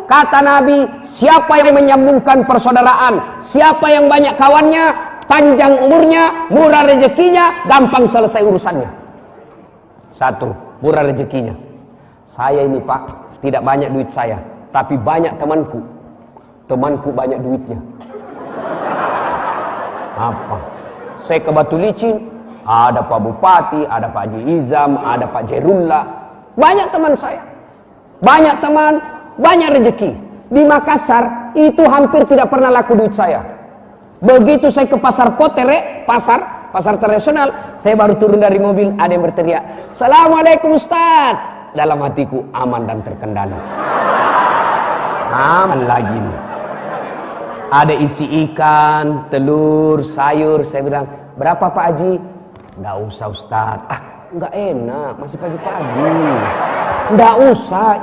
kata Nabi, siapa yang menyambungkan persaudaraan, siapa yang banyak kawannya, panjang umurnya, murah rezekinya, gampang selesai urusannya. Satu, murah rezekinya. Saya ini Pak, tidak banyak duit saya, tapi banyak temanku. Temanku banyak duitnya. Apa? Saya ke Batu Licin, ada Pak Bupati, ada Pak Haji Izam, ada Pak Jerullah. Banyak teman saya. Banyak teman, banyak rezeki. Di Makassar, itu hampir tidak pernah laku duit saya. Begitu saya ke pasar Potere, pasar tradisional, saya baru turun dari mobil, ada yang berteriak, "Assalamualaikum Ustaz." Dalam hatiku, aman dan terkendali. Aman lagi nih. Ada isi ikan, telur, sayur. Saya bilang, "Berapa Pak Haji?" "Nggak usah Ustaz." "Ah, nggak enak, masih pagi-pagi." "Nggak usah,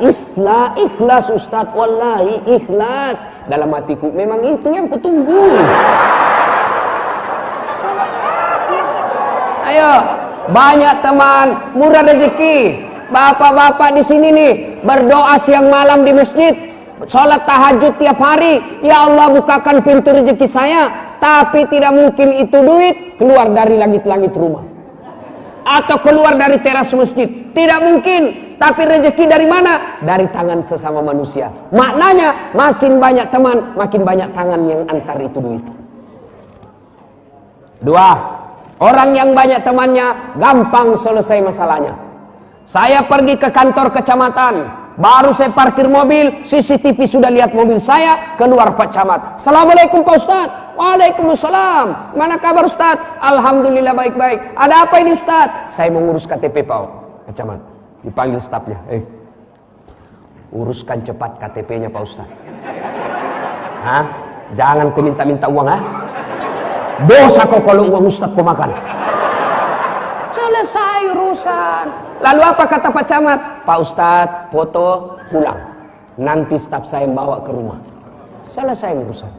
ikhlas Ustaz, wallahi ikhlas." Dalam hatiku, memang itu yang kutunggu. Ayo, banyak teman, murah rezeki. Bapak-bapak di sini nih, berdoa siang malam di masjid, sholat tahajud tiap hari. Ya Allah, bukakan pintu rezeki saya. Tapi tidak mungkin itu duit keluar dari langit-langit rumah atau keluar dari teras masjid. Tidak mungkin. Tapi rezeki dari mana? Dari tangan sesama manusia. Maknanya, makin banyak teman, makin banyak tangan yang antar itu duit. Dua, orang yang banyak temannya gampang selesai masalahnya. Saya pergi ke kantor kecamatan, baru saya parkir mobil, CCTV sudah lihat mobil saya, keluar Pak Camat. "Assalamualaikum Pak Ustadz." "Waalaikumsalam. Mana kabar Ustadz?" "Alhamdulillah baik-baik." "Ada apa ini Ustadz?" "Saya mau ngurus KTP Pak Camat." Dipanggil stafnya, uruskan cepat KTP-nya Pak Ustadz." "Hah? Jangan kau minta-minta uang, ha? Dosa kau kalau uang Ustadz kau makan." Selesai urusan. Lalu apa kata Pak Camat? "Pak Ustadz, foto, pulang. Nanti staf saya bawa ke rumah." Selesai urusan.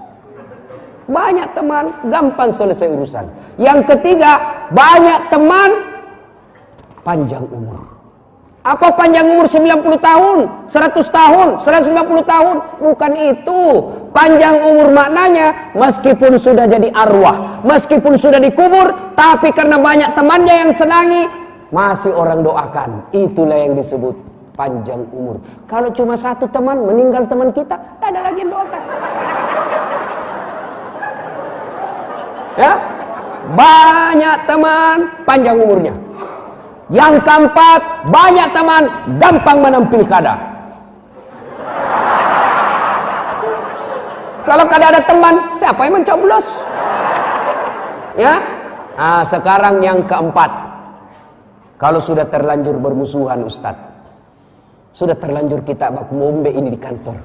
Banyak teman, gampang selesai urusan. Yang ketiga, banyak teman, panjang umur. Apa panjang umur 90 tahun, 100 tahun, 190 tahun? Bukan itu. Panjang umur maknanya, meskipun sudah jadi arwah, meskipun sudah dikubur, tapi karena banyak temannya yang senangi, masih orang doakan. Itulah yang disebut panjang umur. Kalau cuma satu teman, meninggal teman kita, tidak ada lagi yang doakan. Ya, banyak teman, panjang umurnya. Yang keempat, banyak teman, gampang menang pilkada. Kalau kada ada teman, siapa yang mencoblos? Ya. Nah, sekarang yang keempat, kalau sudah terlanjur bermusuhan Ustadz, sudah terlanjur kita baku mombe ini di kantor,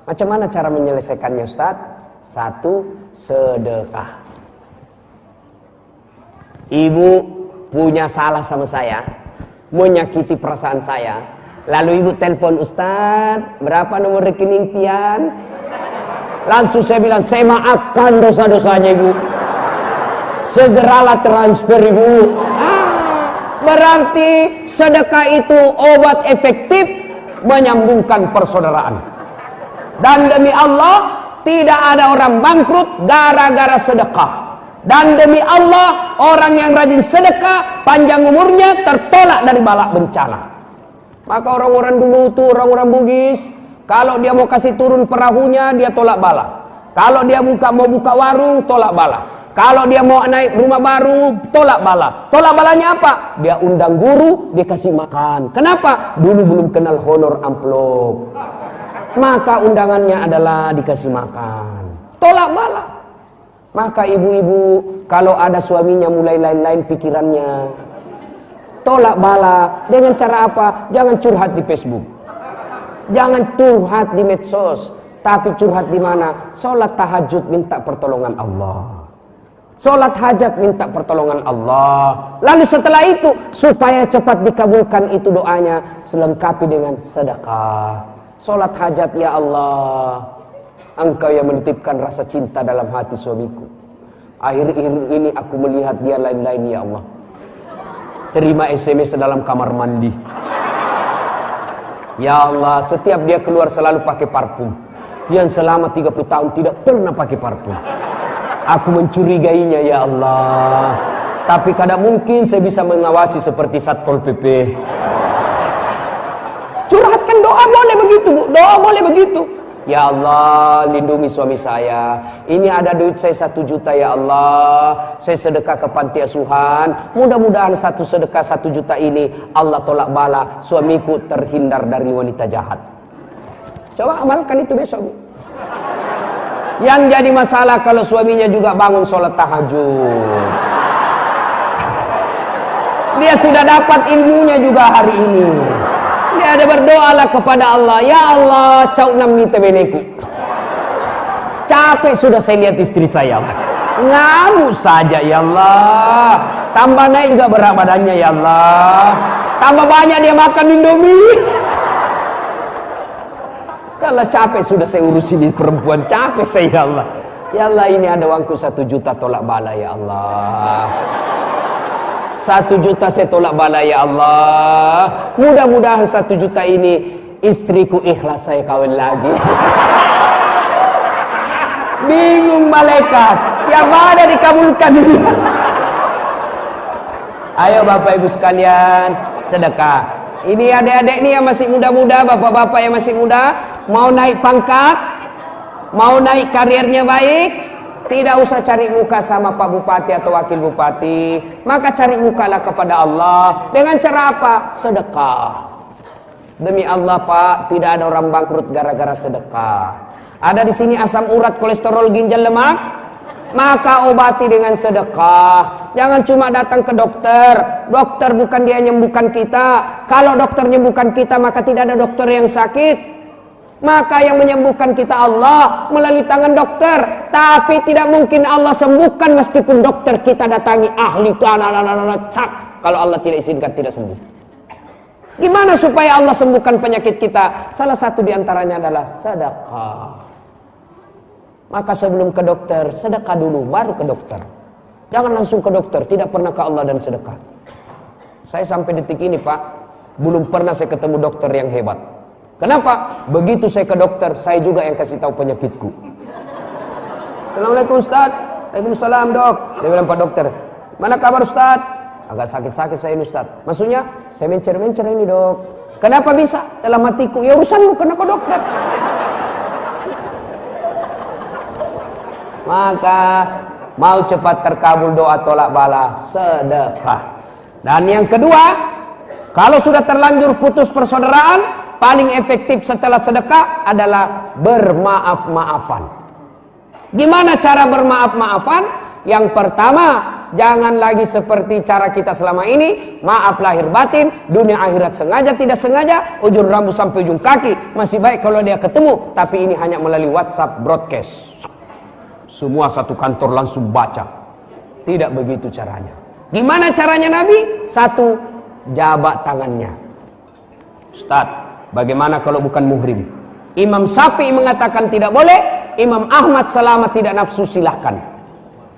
macam mana cara menyelesaikannya Ustadz? Satu, sedekah. Ibu punya salah sama saya, menyakiti perasaan saya, lalu ibu telepon, "Ustadz, berapa nomor rekening pian?" Langsung saya bilang, "Saya maafkan dosa-dosanya ibu, segeralah transfer ibu." Berarti sedekah itu obat efektif menyambungkan persaudaraan. Dan demi Allah, tidak ada orang bangkrut gara-gara sedekah. Dan demi Allah, orang yang rajin sedekah, panjang umurnya, tertolak dari bala bencana. Maka orang-orang dulu tuh, orang-orang Bugis, kalau dia mau kasih turun perahunya, dia tolak bala. Kalau dia mau buka warung, tolak bala. Kalau dia mau naik rumah baru, tolak bala. Tolak balanya apa? Dia undang guru, dia kasih makan. Kenapa? Dulu belum kenal honor amplop. Maka undangannya adalah dikasih makan. Tolak bala. Maka ibu-ibu, kalau ada suaminya mulai lain-lain pikirannya, tolak bala. Dengan cara apa? Jangan curhat di Facebook, jangan curhat di medsos, tapi curhat di mana? Sholat tahajud minta pertolongan Allah, sholat hajat minta pertolongan Allah. Lalu setelah itu, supaya cepat dikabulkan itu doanya, selengkapi dengan sedekah. Sholat hajat, "Ya Allah, Engkau yang menitipkan rasa cinta dalam hati suamiku. Akhir-akhir ini aku melihat dia lain-lain, ya Allah. Terima SMS dalam kamar mandi. Ya Allah, setiap dia keluar selalu pakai parfum. Yang selama 30 tahun tidak pernah pakai parfum. Aku mencurigainya ya Allah. Tapi kadang mungkin saya bisa mengawasi seperti Satpol PP. Curhatkan doa boleh begitu, Bu. Doa boleh begitu. Ya Allah, lindungi suami saya. Ini ada duit saya 1 juta ya Allah. Saya sedekah ke panti asuhan. Mudah-mudahan satu sedekah 1 juta ini Allah tolak bala. Suamiku terhindar dari wanita jahat. Coba amalkan itu besok, Bu. Yang jadi masalah kalau suaminya juga bangun sholat tahajud. Dia sudah dapat ilmunya juga hari ini. Dia ada berdoalah kepada Allah. Ya Allah, cau nami tebeneku. Capek sudah saya lihat istri saya. Ngamuk saja ya Allah. Tambah naik juga berat badannya ya Allah. Tambah banyak dia makan Indomie. Kalau capek sudah saya urusin di perempuan. Capek saya ya Allah. Ya Allah, ini ada uangku 1 juta tolak bala ya Allah. 1 juta saya tolak bala ya Allah. Mudah-mudahan 1 juta ini istriku ikhlas saya kawin lagi. Bingung malaikat, yang mana dikabulkan ini? Ayo Bapak Ibu sekalian, sedekah. Ini adik-adik nih yang masih muda-muda, bapak-bapak yang masih muda, mau naik pangkat, mau naik karirnya baik, tidak usah cari muka sama Pak Bupati atau Wakil Bupati. Maka cari mukalah kepada Allah. Dengan cara apa? Sedekah. Demi Allah Pak, tidak ada orang bangkrut gara-gara sedekah. Ada di sini asam urat, kolesterol, ginjal, lemak. Maka obati dengan sedekah. Jangan cuma datang ke dokter. Dokter bukan dia menyembuhkan kita. Kalau dokter menyembuhkan kita, maka tidak ada dokter yang sakit. Maka yang menyembuhkan kita Allah melalui tangan dokter. Tapi tidak mungkin Allah sembuhkan meskipun dokter kita datangi ahli. Kalau Allah tidak izinkan tidak sembuh. Gimana supaya Allah sembuhkan penyakit kita? Salah satu diantaranya adalah sedekah. Maka sebelum ke dokter, sedekah dulu, baru ke dokter. Jangan langsung ke dokter, tidak pernah ke Allah dan sedekah. Saya sampai detik ini Pak, belum pernah saya ketemu dokter yang hebat. Kenapa? Begitu saya ke dokter, saya juga yang kasih tahu penyakitku. Assalamualaikum Ustaz. Waalaikumsalam Dok. Dia bilang Pak Dokter, mana kabar Ustaz? Agak sakit-sakit saya ini Ustaz. Maksudnya, saya mencer-mencer ini Dok. Kenapa bisa? Dalam hatiku, ya urusanmu, kenapa dokter? Maka mau cepat terkabul doa tolak bala, sedekah. Dan yang kedua, kalau sudah terlanjur putus persaudaraan, paling efektif setelah sedekah adalah bermaaf-maafan. Gimana cara bermaaf-maafan? Yang pertama, jangan lagi seperti cara kita selama ini, maaf lahir batin, dunia akhirat sengaja tidak sengaja, ujung rambut sampai ujung kaki. Masih baik kalau dia ketemu, tapi ini hanya melalui WhatsApp broadcast. Semua satu kantor langsung baca. Tidak begitu caranya. Gimana caranya Nabi? Satu, jabat tangannya. Ustaz, bagaimana kalau bukan muhrim? Imam Syafi'i mengatakan tidak boleh. Imam Ahmad selama tidak nafsu silahkan.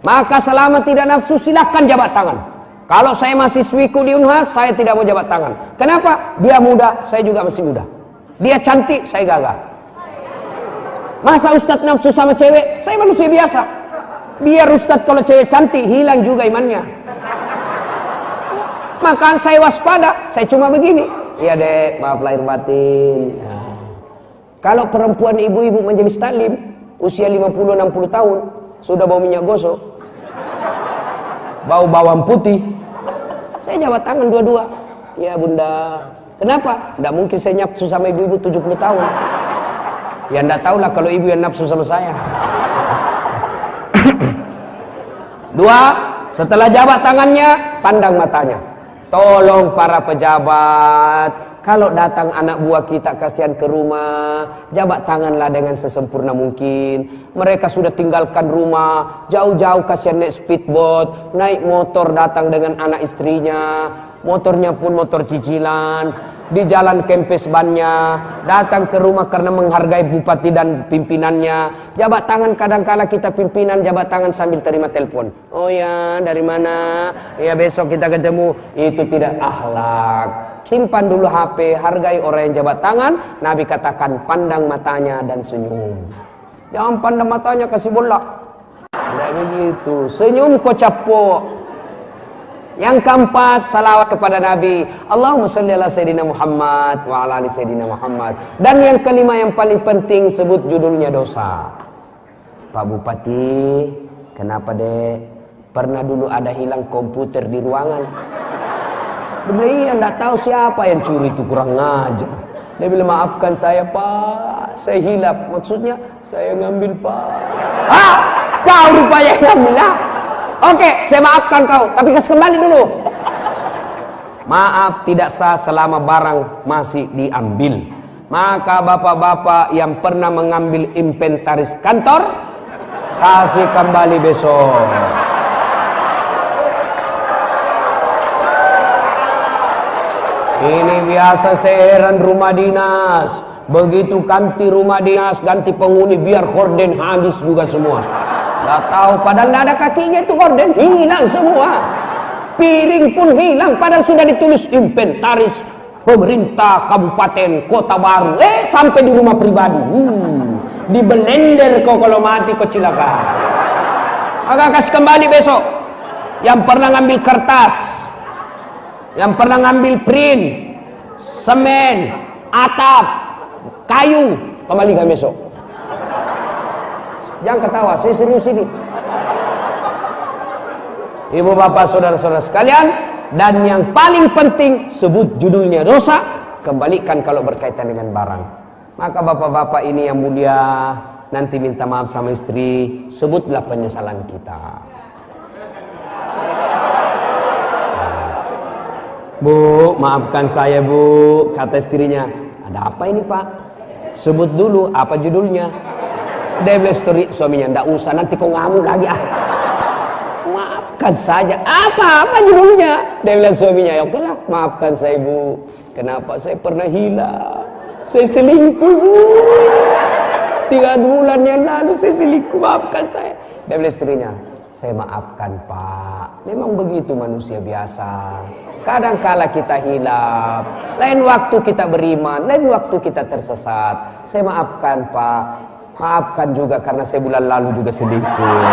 Maka selama tidak nafsu silahkan jabat tangan. Kalau saya masih swiku di Unhas, saya tidak mau jabat tangan. Kenapa? Dia muda, saya juga masih muda. Dia cantik, saya gagah. Masa Ustadz nafsu sama cewek? Saya manusia biasa. Biar Ustadz kalau cewek cantik, hilang juga imannya. Maka saya waspada, saya cuma begini. Iya dek, maaf lahir batin. Nah. Kalau perempuan ibu-ibu majelis taklim, usia 50-60 tahun, sudah bau minyak gosok, bau bawang putih, saya jabat tangan dua-dua. Ya bunda. Kenapa? Tidak mungkin saya nafsu sama ibu-ibu 70 tahun. Ya enggak tahulah kalau ibu yang nafsu sama saya. Dua, setelah jabat tangannya, pandang matanya. Tolong para pejabat, kalau datang anak buah kita kasihan ke rumah, jabat tanganlah dengan sesempurna mungkin. Mereka sudah tinggalkan rumah, jauh-jauh kasihan naik speedboat, naik motor datang dengan anak istrinya, motornya pun motor cicilan. di jalan kempes bannya, datang ke rumah karena menghargai bupati dan pimpinannya. Jabat tangan, kadangkala kita pimpinan jabat tangan sambil terima telepon. Oh ya, dari mana? Ya besok kita ketemu. Itu tidak akhlak. Simpan dulu HP, hargai orang yang jabat tangan. Nabi katakan pandang matanya dan senyum. Jangan pandang matanya kasih bola. Tidak begitu. Senyum kocappo. Yang keempat, salawat kepada Nabi. Allahumma sholli ala Sayyidina Muhammad wa ala ali Sayyidina Muhammad. Dan yang kelima yang paling penting, sebut judulnya dosa. Pak Bupati, kenapa dek? Pernah dulu ada hilang komputer di ruangan. Dia bilang, iya, enggak tahu siapa yang curi itu, kurang ngajar. Dia bilang, maafkan saya Pak, saya hilap. Maksudnya, saya ngambil Pak. Ah, kau rupanya ngambil lah. Oke, saya maafkan kau, tapi kasih kembali dulu. Maaf tidak sah selama barang masih diambil. Maka bapak-bapak yang pernah mengambil inventaris kantor, kasih kembali besok. Ini biasa saya heran rumah dinas. Begitu ganti rumah dinas, ganti penghuni, biar horden habis juga semua. Gak tahu, padahal gak ada kakinya itu horden, hilang semua. Piring pun hilang, padahal sudah ditulis inventaris pemerintah kabupaten kota baru. Sampai di rumah pribadi. Di blender kau kalau mati kau cilaka. Maka kasih kembali besok. Yang pernah ngambil kertas, yang pernah ngambil print, semen, atap, kayu, kembalikan besok. Jangan ketawa, saya serius ini. Ibu bapak saudara-saudara sekalian, dan yang paling penting, sebut judulnya dosa, kembalikan kalau berkaitan dengan barang. Maka bapak-bapak ini yang mulia, nanti minta maaf sama istri, sebutlah penyesalan kita. Bu, maafkan saya bu, kata istrinya. Ada apa ini pak? Sebut dulu, apa judulnya? Dia bilang suaminya, ndak usah, nanti kau ngamuk lagi ah. Maafkan saja. Apa judulnya? Dia bilang suaminya, ya oke lah, maafkan saya bu. Kenapa saya pernah hilang? Saya selingkuh bu. 3 bulan yang lalu saya selingkuh, maafkan saya. Dia bilang istrinya, saya maafkan pak. Memang begitu manusia biasa. Kadangkala kita hilaf, lain waktu kita beriman, lain waktu kita tersesat. Saya maafkan pak. Maafkan juga karena saya bulan lalu juga selingkuh.